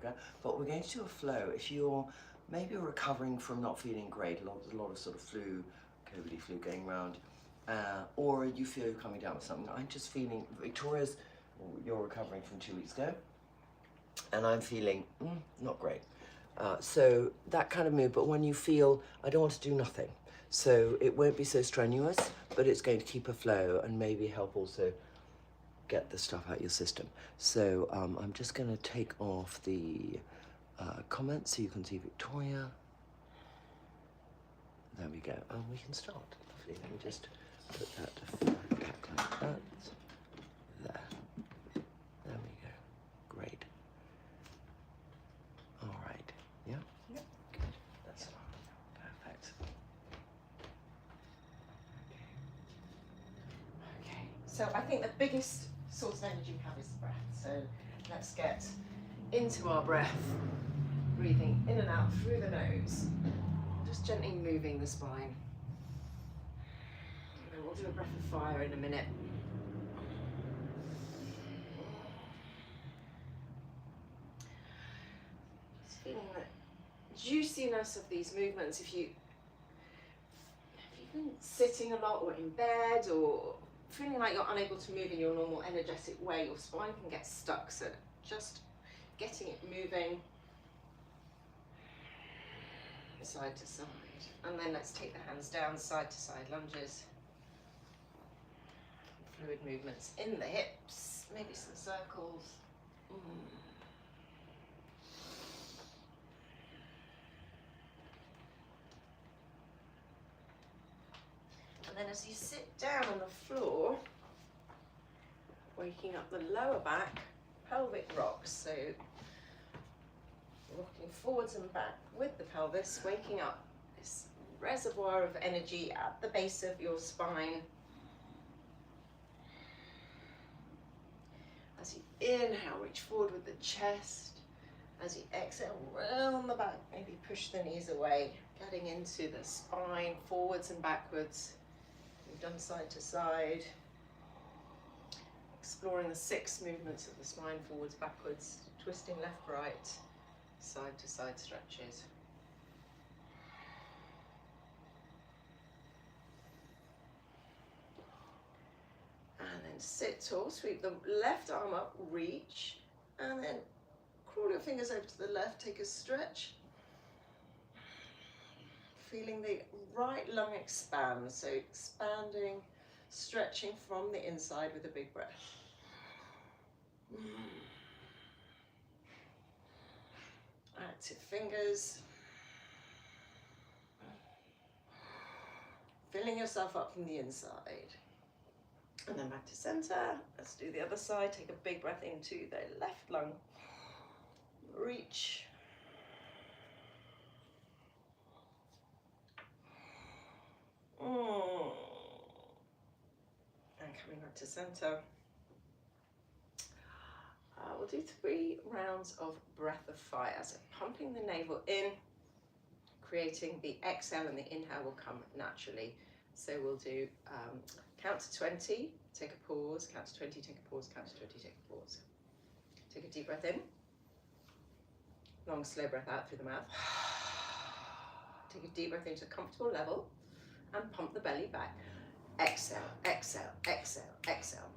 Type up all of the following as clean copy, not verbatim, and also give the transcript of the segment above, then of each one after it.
yoga, but we're going to do a flow. If you're maybe recovering from not feeling great, a lot of sort of flu, COVID flu going around, or you feel you're coming down with something. I'm just feeling, you're recovering from 2 weeks ago, and I'm feeling not great. So that kind of mood, but when you feel, I don't want to do nothing. So it won't be so strenuous, but it's going to keep a flow and maybe help also get the stuff out your system. So I'm just going to take off the comments so you can see Victoria. There we go, and we can start. Lovely. Let me just put that back like that. There. There we go. Great. All right. Yeah? Yep. Good. That's fine. Perfect. Okay. So I think the biggest source of energy we have is the breath. So let's get into our breath, breathing in and out through the nose, just gently moving the spine. And then we'll do a breath of fire in a minute. Just feeling the juiciness of these movements. If you've been sitting a lot or in bed or feeling like you're unable to move in your normal energetic way, your spine can get stuck, so just getting it moving side to side. And then let's take the hands down, side to side lunges. Fluid movements in the hips, maybe some circles. And then as you sit down on the floor, waking up the lower back, pelvic rocks. So rocking forwards and back with the pelvis, waking up this reservoir of energy at the base of your spine. As you inhale, reach forward with the chest. As you exhale, round the back, maybe push the knees away, getting into the spine, forwards and backwards. We've done side to side. Exploring the 6 movements of the spine, forwards, backwards, twisting left, right, side to side stretches. And then sit tall, sweep the left arm up, reach, and then crawl your fingers over to the left, take a stretch. Feeling the right lung expand, so expanding, stretching from the inside with a big breath. Active fingers. Filling yourself up from the inside. And then back to center. Let's do the other side. Take a big breath into the left lung. Reach. And coming back to center. We'll do 3 rounds of breath of fire. So pumping the navel in, creating the exhale, and the inhale will come naturally. So we'll do count to 20, take a pause, count to 20, take a pause, count to 20, take a pause. Take a deep breath in. Long, slow breath out through the mouth. Take a deep breath into a comfortable level and pump the belly back. Exhale, exhale, exhale, exhale.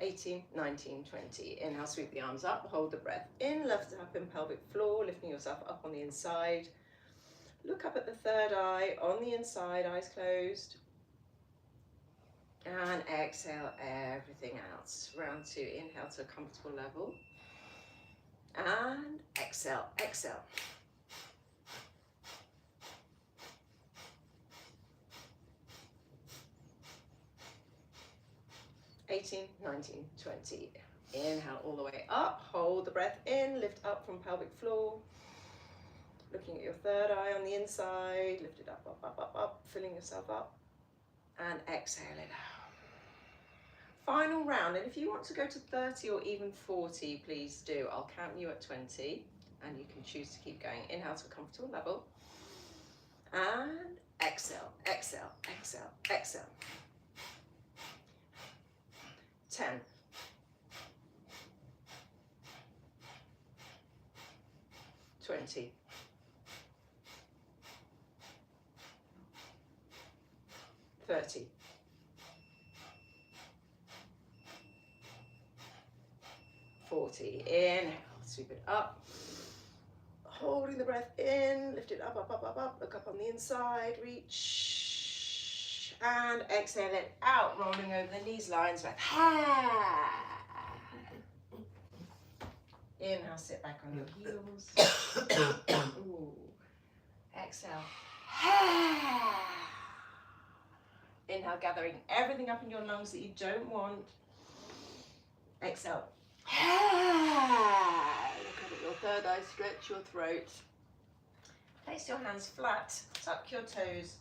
18, 19, 20. Inhale, sweep the arms up, hold the breath in, left up in pelvic floor, lifting yourself up on the inside. Look up at the third eye, on the inside, eyes closed. And exhale everything out. Round 2, inhale to a comfortable level. And exhale, exhale. (18, 19, 20). Inhale all the way up, hold the breath in, lift up from pelvic floor. Looking at your third eye on the inside, lift it up, up, up, up, up, filling yourself up. And exhale it out. Final round, and if you want to go to 30 or even 40, please do. I'll count you at 20, and you can choose to keep going. Inhale to a comfortable level. And exhale, exhale, exhale, exhale. 10. 20. 30. 40. Inhale, sweep it up. Holding the breath in, lift it up, up, up, up, up. Look up on the inside, reach. And exhale it out, rolling over the knees, lion's breath. Inhale, sit back on your heels. Ooh. Exhale. Inhale, gathering everything up in your lungs that you don't want. Exhale. Look up at your third eye, stretch your throat. Place your hands flat, tuck your toes,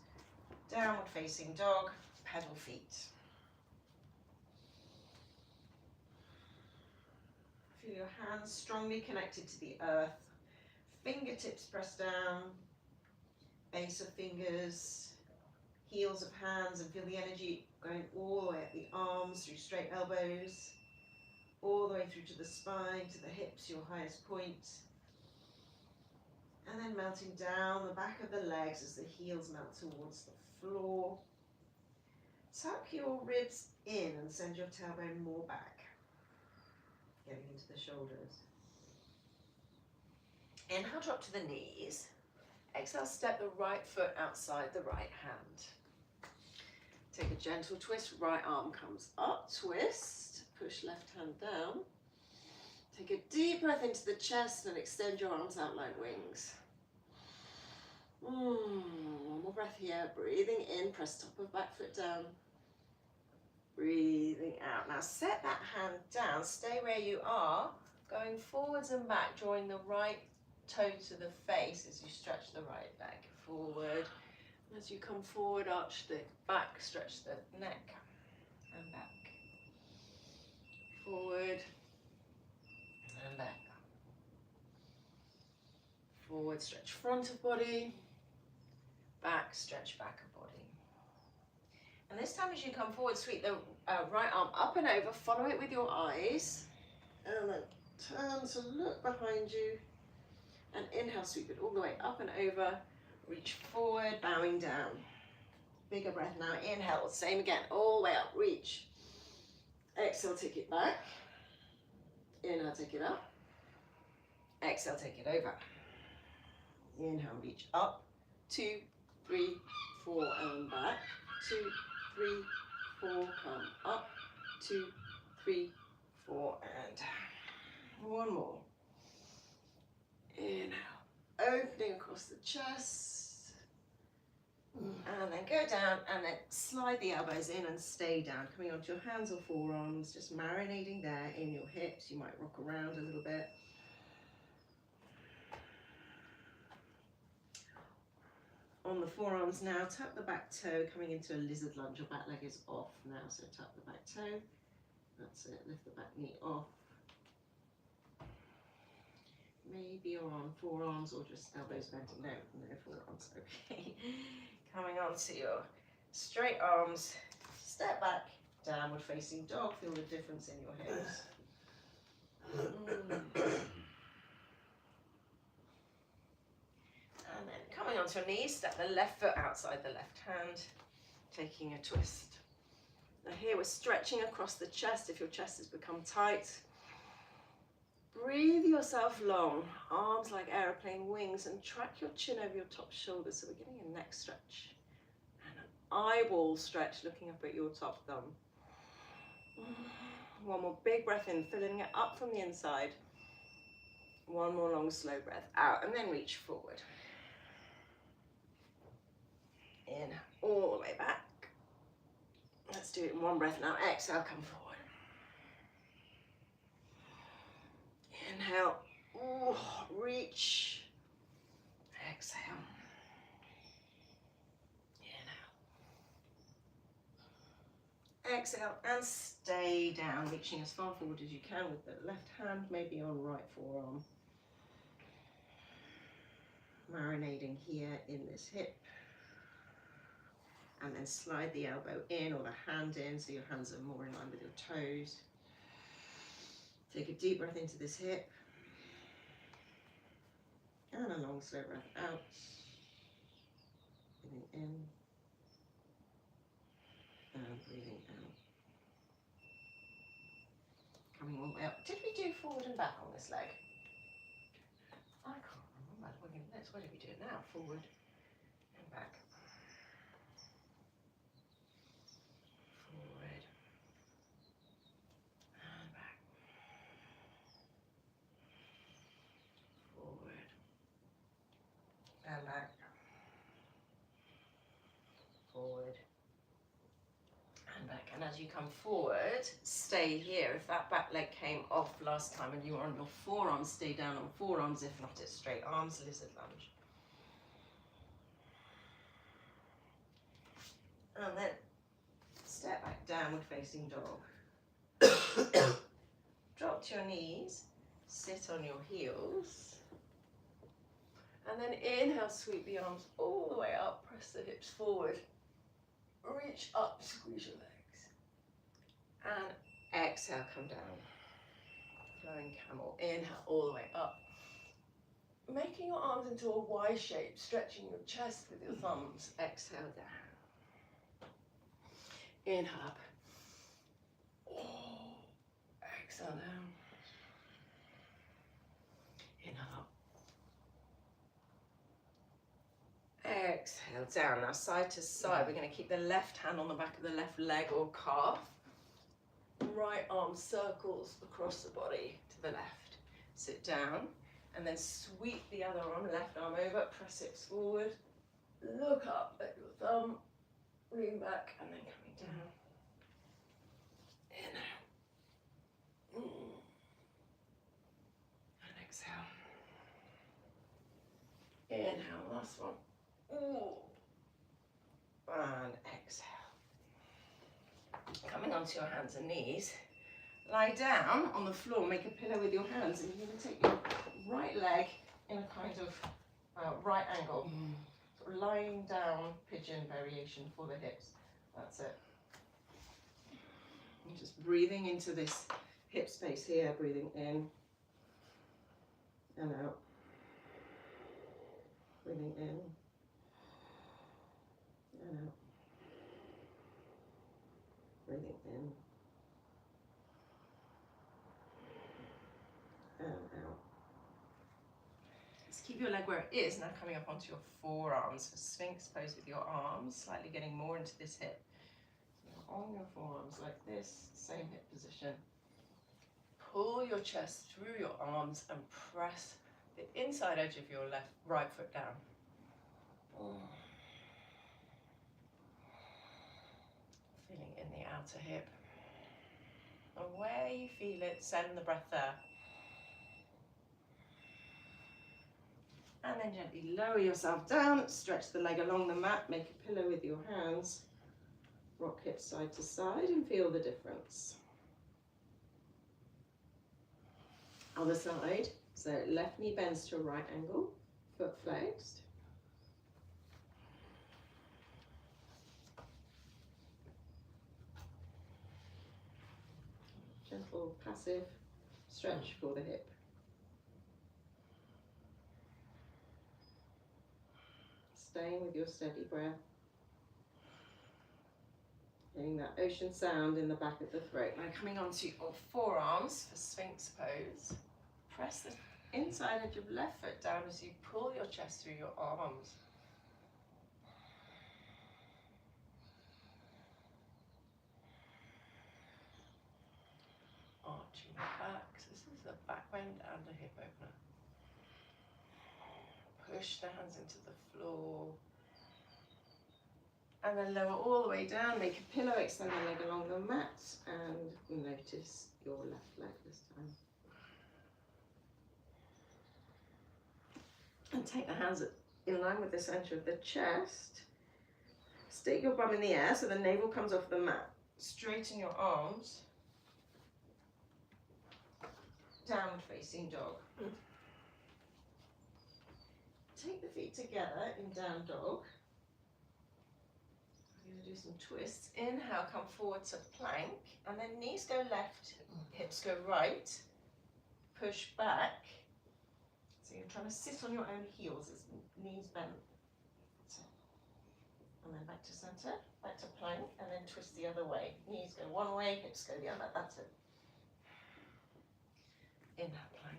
downward facing dog, pedal feet. Feel your hands strongly connected to the earth. Fingertips pressed down, base of fingers, heels of hands, and feel the energy going all the way up the arms, through straight elbows, all the way through to the spine, to the hips, your highest point. And then melting down the back of the legs as the heels melt towards the floor. Tuck your ribs in and send your tailbone more back, getting into the shoulders. Inhale, drop to the knees. Exhale, step the right foot outside the right hand. Take a gentle twist, right arm comes up, twist, push left hand down. Take a deep breath into the chest and extend your arms out like wings. One more breath here, breathing in, press top of back foot down. Breathing out. Now set that hand down, stay where you are, going forwards and back, drawing the right toe to the face as you stretch the right leg forward. As you come forward, arch the back, stretch the neck and back. Forward and back. Forward, stretch front of body. Back, stretch back of body. And this time as you come forward, sweep the right arm up and over, follow it with your eyes. And then turn to look behind you. And inhale, sweep it all the way up and over. Reach forward, bowing down. Bigger breath now. Inhale, same again, all the way up, reach. Exhale, take it back. Inhale, take it up. Exhale, take it over. Inhale, reach up. 2, 3, 4, and back. 2, 3, 4, come up. 2, 3, 4, and one more. Inhale, opening across the chest. And then go down and then slide the elbows in and stay down, coming onto your hands or forearms, just marinating there in your hips. You might rock around a little bit. On the forearms now, tuck the back toe, coming into a lizard lunge. Your back leg is off now, so tuck the back toe. That's it, lift the back knee off. Maybe you're on forearms or just elbows bent. No forearms, okay. Coming on to your straight arms, step back, downward facing dog. Feel the difference in your hips. And then coming onto your knees, step the left foot outside the left hand, taking a twist. Now here we're stretching across the chest. If your chest has become tight, breathe yourself long, arms like aeroplane wings, and track your chin over your top shoulder. So we're getting a neck stretch and an eyeball stretch, looking up at your top thumb. One more big breath in, filling it up from the inside. One more long, slow breath out, and then reach forward. In, all the way back. Let's do it in one breath now. Exhale, come forward. Inhale, ooh, reach. Exhale. Inhale. Exhale and stay down, reaching as far forward as you can with the left hand, maybe on right forearm. Marinating here in this hip. And then slide the elbow in or the hand in so your hands are more in line with your toes. Take a deep breath into this hip. And a long, slow breath out. Breathing in. And breathing out. Coming all the way up. Did we do forward and back on this leg? I can't remember. What did we do now? Forward and back. Forward and back. Forward and back. Forward and back. And as you come forward, stay here. If that back leg came off last time and you were on your forearms, stay down on forearms. If not, it's straight arms, lizard lunge. And then step back, downward facing dog. Drop to your knees, sit on your heels. And then inhale, sweep the arms all the way up, press the hips forward. Reach up, squeeze your legs. And exhale, come down. Flowing camel. Inhale, all the way up. Making your arms into a Y shape, stretching your chest with your thumbs. Exhale, down. Inhale up. Exhale down. Inhale up. Exhale down. Now side to side, we're going to keep the left hand on the back of the left leg or calf. Right arm circles across the body to the left. Sit down and then sweep the other arm, left arm over, press hips forward. Look up at your thumb, lean back and then coming down. Inhale. And exhale. Inhale, last one. And exhale. Coming onto your hands and knees. Lie down on the floor, make a pillow with your hands, and you're going to take your right leg in a kind of right angle. Sort of lying down pigeon variation for the hips. That's it. And just breathing into this hip space here, breathing in and out. Breathing in and out. Breathing in and out. Just keep your leg where it is. Now coming up onto your forearms for Sphinx pose with your arms, slightly getting more into this hip. So on your forearms like this, same hip position. Pull your chest through your arms and press the inside edge of your right foot down. Feeling in the outer hip. And where you feel it, send the breath there. And then gently lower yourself down, stretch the leg along the mat, make a pillow with your hands. Rock hips side to side and feel the difference. Other side, so left knee bends to a right angle, foot flexed. Gentle, passive stretch for the hip. Staying with your steady breath. Getting that ocean sound in the back of the throat. Now coming onto your forearms for Sphinx pose. Press the inside edge of left foot down as you pull your chest through your arms. Arching back. So this is a back bend and a hip opener. Push the hands into the floor. And then lower all the way down, make a pillow, extend the leg along the mat, and notice your left leg this time. And take the hands in line with the center of the chest. Stick your bum in the air so the navel comes off the mat. Straighten your arms. Downward facing dog. Take the feet together in down dog. We're going to do some twists. Inhale, come forward to plank, and then knees go left, hips go right. push back. So you're trying to sit on your own heels, as knees bent. And then back to center, back to plank, and then twist the other way. Knees go one way, hips go the other. That's it. Inhale, plank.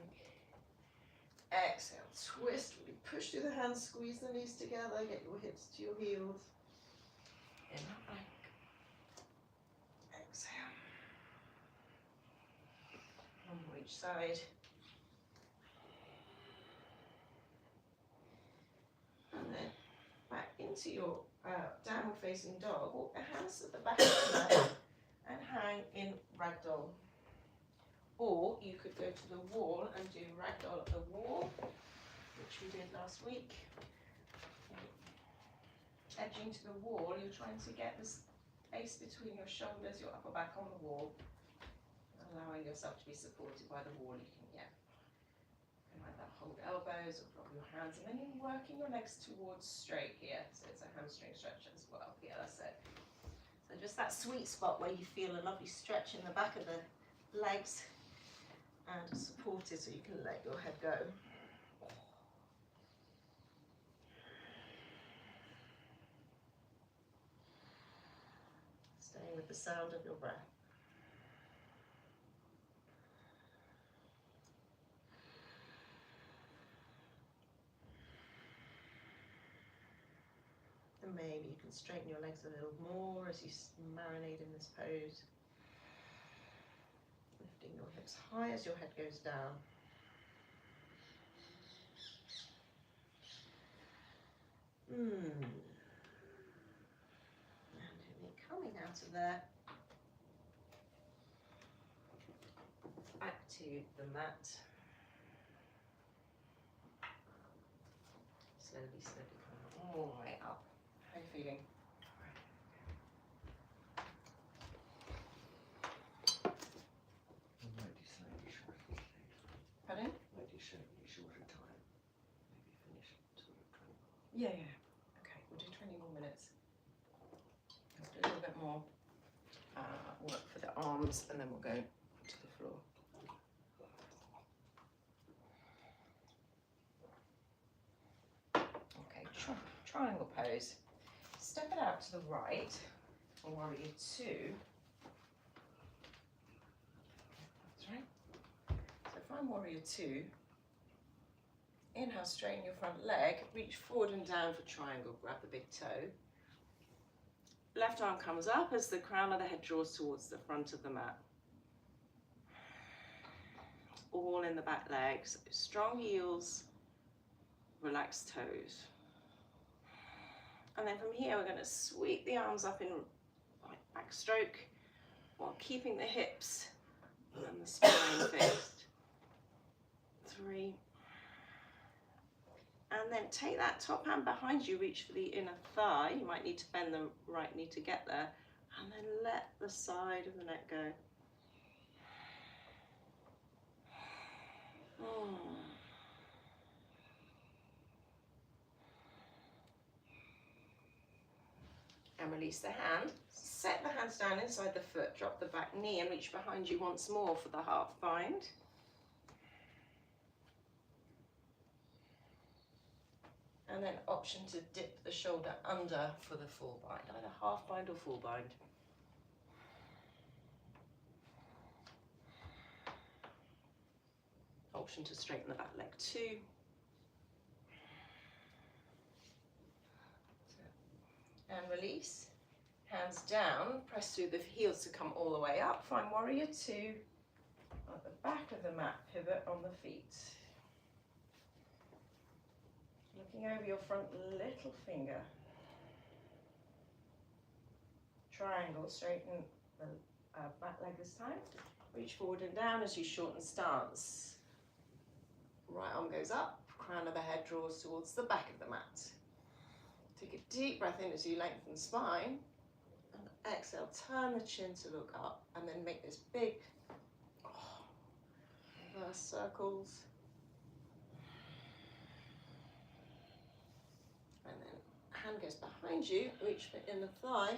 Exhale, twist. Really push through the hands, squeeze the knees together, get your hips to your heels. Inhale, plank. Exhale. One more each side. And then back into your downward facing dog. Walk the hands at the back of the leg and hang in ragdoll. Or you could go to the wall and do ragdoll at the wall, which we did last week. Edging to the wall, you're trying to get the space between your shoulders, your upper back on the wall, allowing yourself to be supported by the wall. You can, like that, hold elbows or drop your hands, and then you're working your legs towards straight here. So it's a hamstring stretch as well. Yeah, that's it. So just that sweet spot where you feel a lovely stretch in the back of the legs and supported so you can let your head go. Staying with the sound of your breath. And maybe you can straighten your legs a little more as you marinate in this pose. Lifting your hips high as your head goes down. And coming out of there, back to the mat. Slowly, slowly come all the way up. How are you feeling? Might do slightly shorter. Pardon? Might do slightly shorter time. Maybe finish sort of 20. Yeah. Okay, we'll do 20 more minutes. Let's do a little bit more work for the arms, and then we'll go to the floor. Okay, triangle pose. Step it out to the right, and warrior two. That's right. So find warrior two. Inhale, straighten your front leg, reach forward and down for triangle, grab the big toe. Left arm comes up as the crown of the head draws towards the front of the mat. All in the back legs, strong heels, relaxed toes. And then from here, we're going to sweep the arms up in back stroke while keeping the hips and the spine faced. 3. And then take that top hand behind you, reach for the inner thigh. You might need to bend the right knee to get there. And then let the side of the neck go. And release the hand. Set the hands down inside the foot, drop the back knee and reach behind you once more for the half bind. And then option to dip the shoulder under for the full bind, either half bind or full bind. Option to straighten the back leg too. And release. Hands down, press through the heels to come all the way up. Find warrior two at the back of the mat, pivot on the feet. Looking over your front little finger. Triangle, straighten the back leg this time. Reach forward and down as you shorten stance. Right arm goes up, crown of the head draws towards the back of the mat. Take a deep breath in as you lengthen spine. And exhale, turn the chin to look up and then make this big reverse circles. And then hand goes behind you, reach for inner thigh.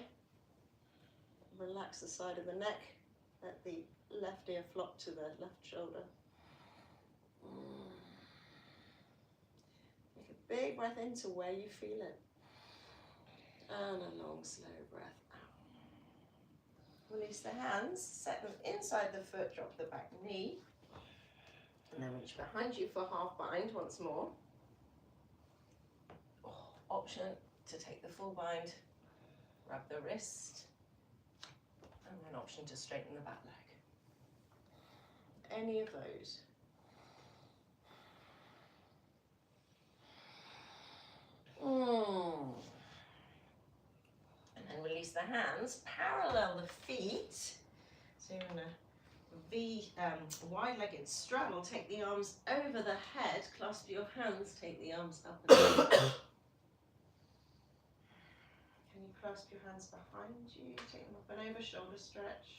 Relax the side of the neck. Let the left ear flop to the left shoulder. Take a big breath into where you feel it. And a long, slow breath out. Release the hands, set them inside the foot, drop the back knee. And then reach behind you for half bind once more. Option to take the full bind, grab the wrist, and an option to straighten the back leg. Any of those. And then release the hands, parallel the feet. So you're in a V, wide-legged straddle. Take the arms over the head, clasp your hands, take the arms up and down. Can you clasp your hands behind you? Take them up and over, shoulder stretch.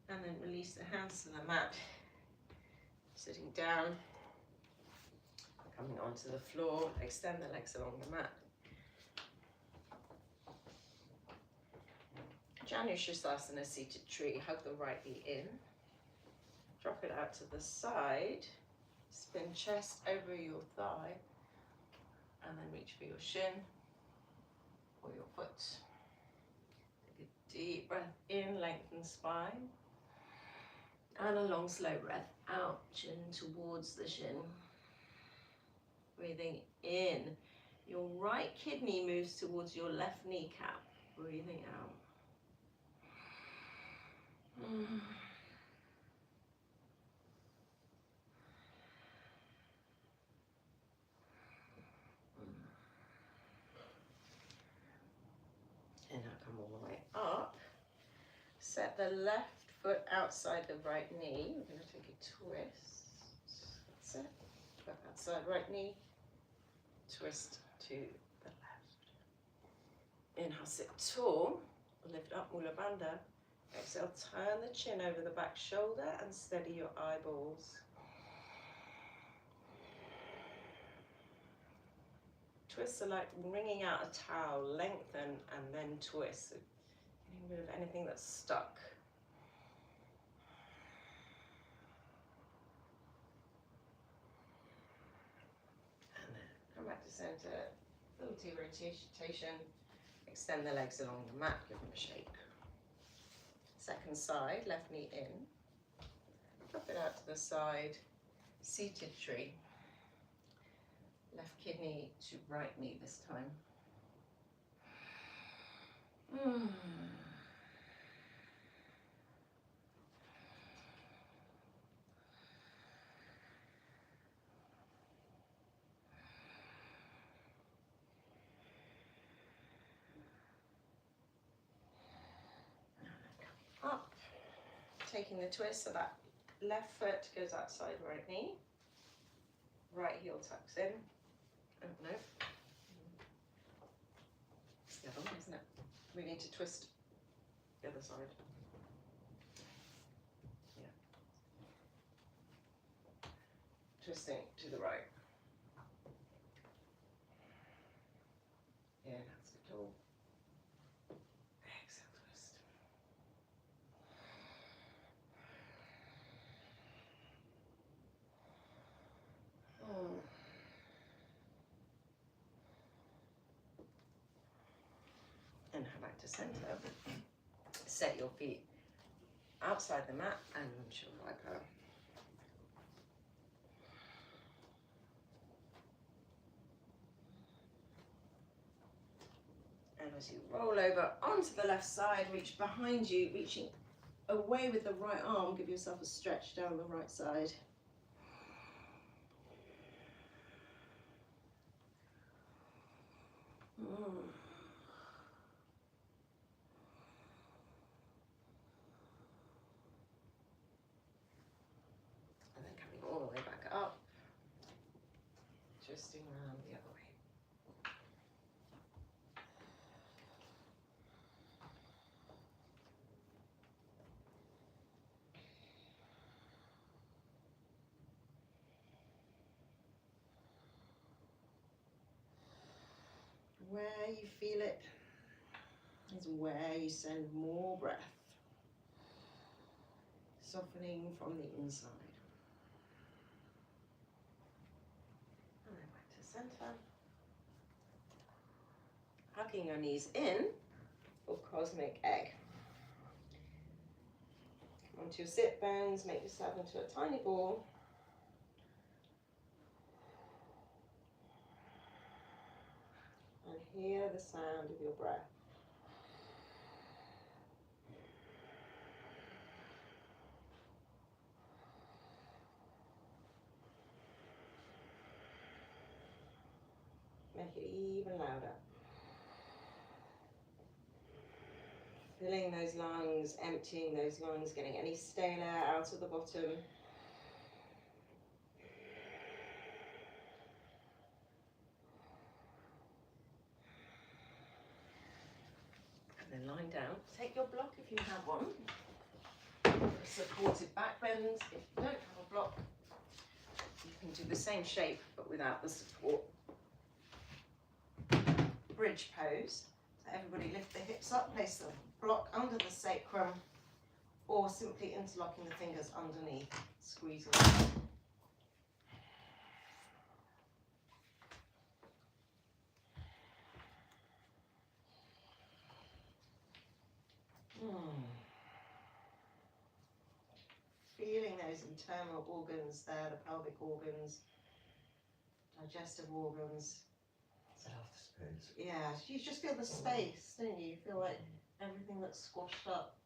And then release the hands to the mat. Sitting down, coming onto the floor, extend the legs along the mat. Janushirasana, seated tree, hug the right knee in. Drop it out to the side. Spin chest over your thigh. And then reach for your shin or your foot. Take a deep breath in, lengthen spine. And a long, slow breath out, chin towards the shin. Breathing in. Your right kidney moves towards your left kneecap. Breathing out. And now come all the way up. Set the left foot outside the right knee. We're going to take a twist. That's it. Foot outside right knee. Twist to the left. Inhale, sit tall. Lift up Mula Bandha. Exhale, turn the chin over the back shoulder and steady your eyeballs. Twists are like wringing out a towel. Lengthen and then twist. So getting rid of anything that's stuck. And then come back to center. Little T rotation. Extend the legs along the mat. Give them a shake. Second side, left knee in. Drop it out to the side. Seated tree. Left kidney to right knee this time. Up. Taking the twist so that left foot goes outside right knee. Right heel tucks in. Oh no. It's the other one, isn't it? We need to twist the other side. Yeah. Twisting to the right. Yeah, that's it all. Exhale, twist. And come back to center. Set your feet outside the mat and windshield wiper. And as you roll over onto the left side, reach behind you, reaching away with the right arm, give yourself a stretch down the right side. And then coming all the way back up, twisting around the other way. Where you feel it is where you send more breath. softening from the inside. And then back to center. Hugging your knees in for cosmic egg. Come onto your sit bones, make yourself into a tiny ball. And hear the sound of your breath. Make it even louder. Filling those lungs, emptying those lungs, getting any stale air out of the bottom. And then lying down. Take your block if you have one. Supported back bend. If you don't have a block, you can do the same shape but without the support. Bridge pose. So everybody lift the hips up, place the block under the sacrum, or simply interlocking the fingers underneath, squeeze away. Feeling those internal organs there, the pelvic organs, digestive organs. Self-space. Yeah, you just feel the space, don't you? You feel like everything that's squashed up,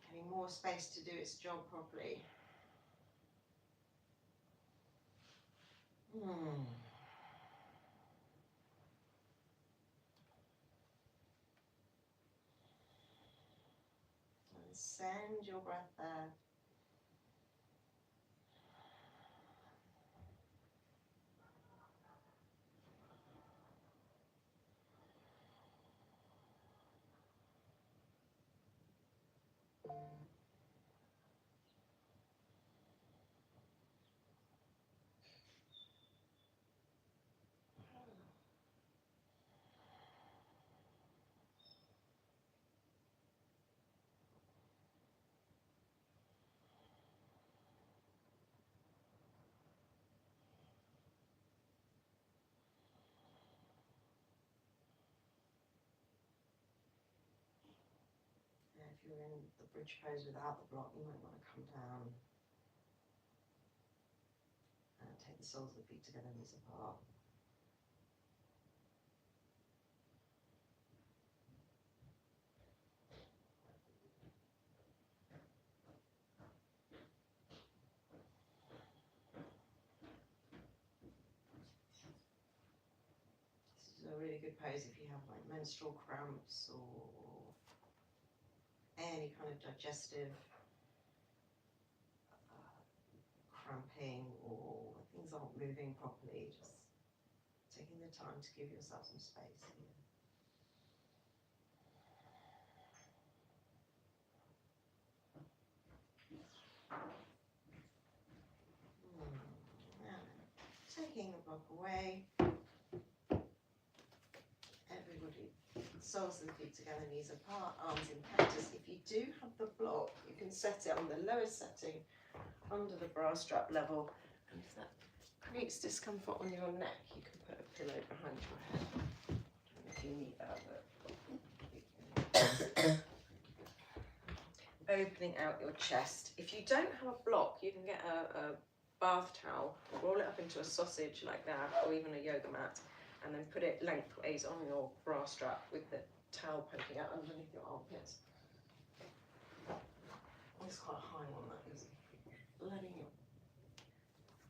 getting more space to do its job properly. And send your breath there. If you're in the bridge pose without the block, you might want to come down and take the soles of the feet together, knees apart. This is a really good pose if you have like menstrual cramps or any kind of digestive cramping, or things aren't moving properly. Just taking the time to give yourself some space here. Taking the block away. Everybody, soles of the feet together, knees apart, arms in cactus. If you do have the block, you can set it on the lowest setting under the bra strap level. And if that creates discomfort on your neck, you can put a pillow behind your head. I don't know if you need that, but opening out your chest. If you don't have a block, you can get a bath towel, roll it up into a sausage like that, or even a yoga mat, and then put it lengthways on your bra strap with the towel poking out underneath your armpits. It's quite a high one, that is. Letting your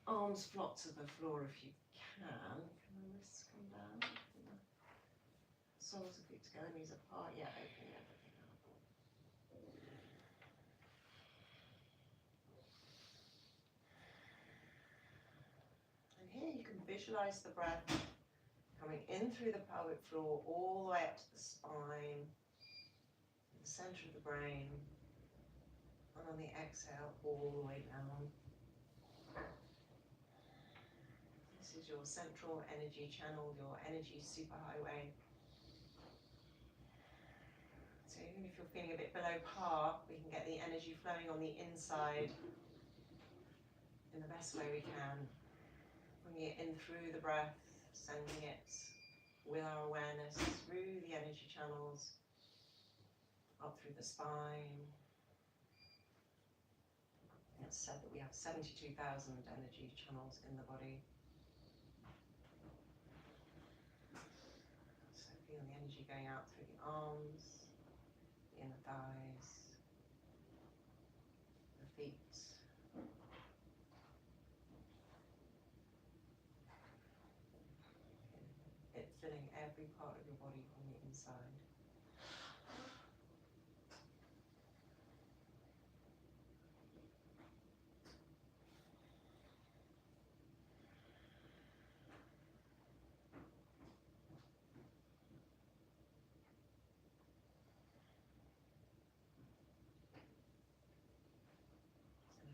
arms flop to the floor if you can. Can the wrists come down? Soles of feet together, knees apart. Yeah, opening everything up. And here you can visualize the breath coming in through the pelvic floor, all the way up to the spine, the center of the brain, and on the exhale, all the way down. This is your central energy channel, your energy superhighway. So even if you're feeling a bit below par, we can get the energy flowing on the inside in the best way we can. Bringing it in through the breath, sending it with our awareness through the energy channels, up through the spine. It's said that we have 72,000 energy channels in the body. So feeling the energy going out through the arms, the inner thighs, the feet. It filling every part of your body from the inside.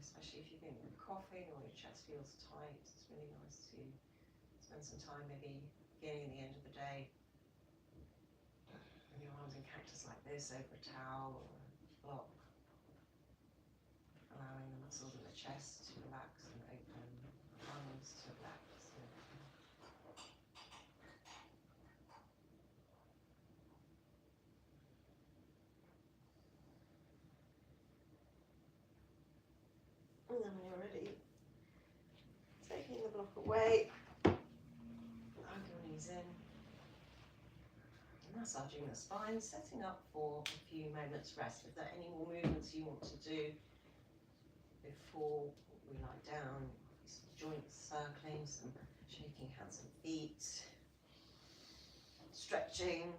Especially if you've been coughing or your chest feels tight, it's really nice to spend some time, maybe beginning and the end of the day, with your arms in cactus like this over a towel or a block, allowing the muscles in the chest to relax and open, the lungs to relax and open. And then when you're ready, taking the block away, hug your knees in, massaging the spine, setting up for a few moments rest. If there are any more movements you want to do before we lie down, some joints circling, some shaking hands and feet, stretching.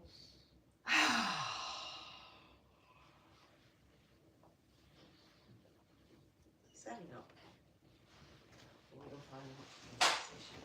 Setting up for your final relaxation.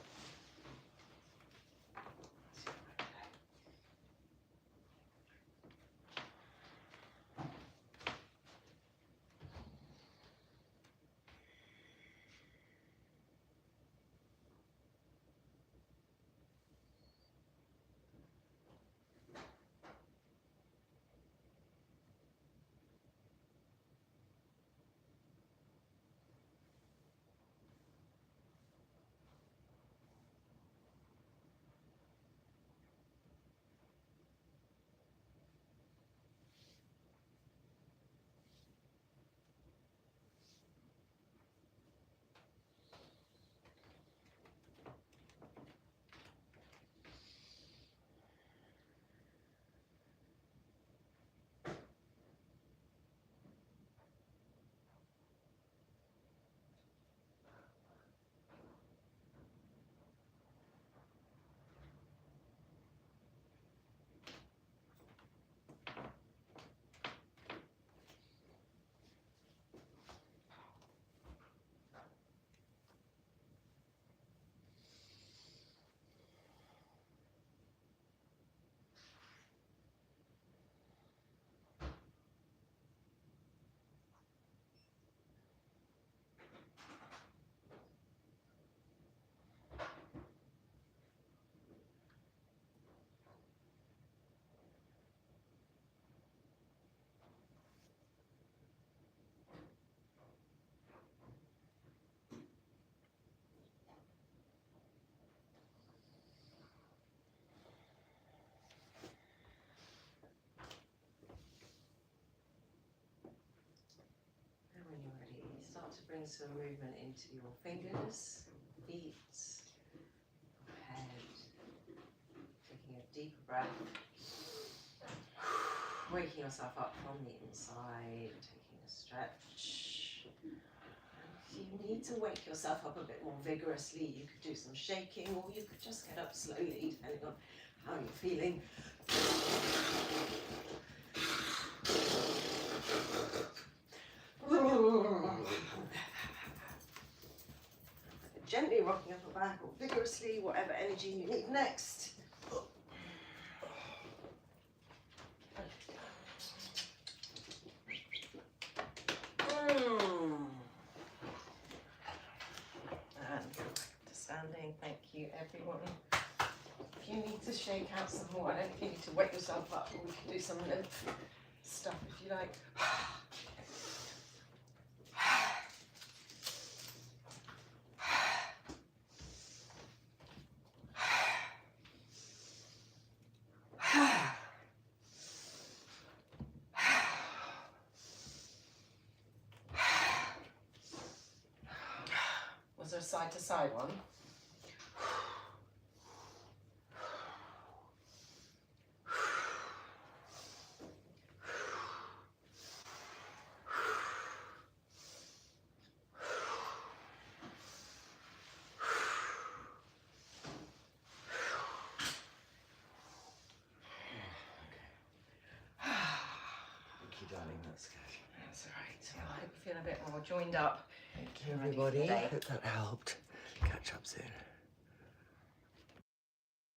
To bring some movement into your fingers, feet, head, taking a deeper breath, waking yourself up from the inside, taking a stretch. If you need to wake yourself up a bit more vigorously, you could do some shaking, or you could just get up slowly depending on how you're feeling. Gently rocking up or back or vigorously, whatever energy you need next. And go back to standing. Thank you, everyone. If you need to shake out some more, I don't think you need to wake yourself up, or we can do some lymph stuff if you like. Was there a side to side one? Darling, that's good. That's all right. Well, I hope you feel a bit more joined up. Thank you, Ready for everybody. the day. Hope that helped. Catch up soon.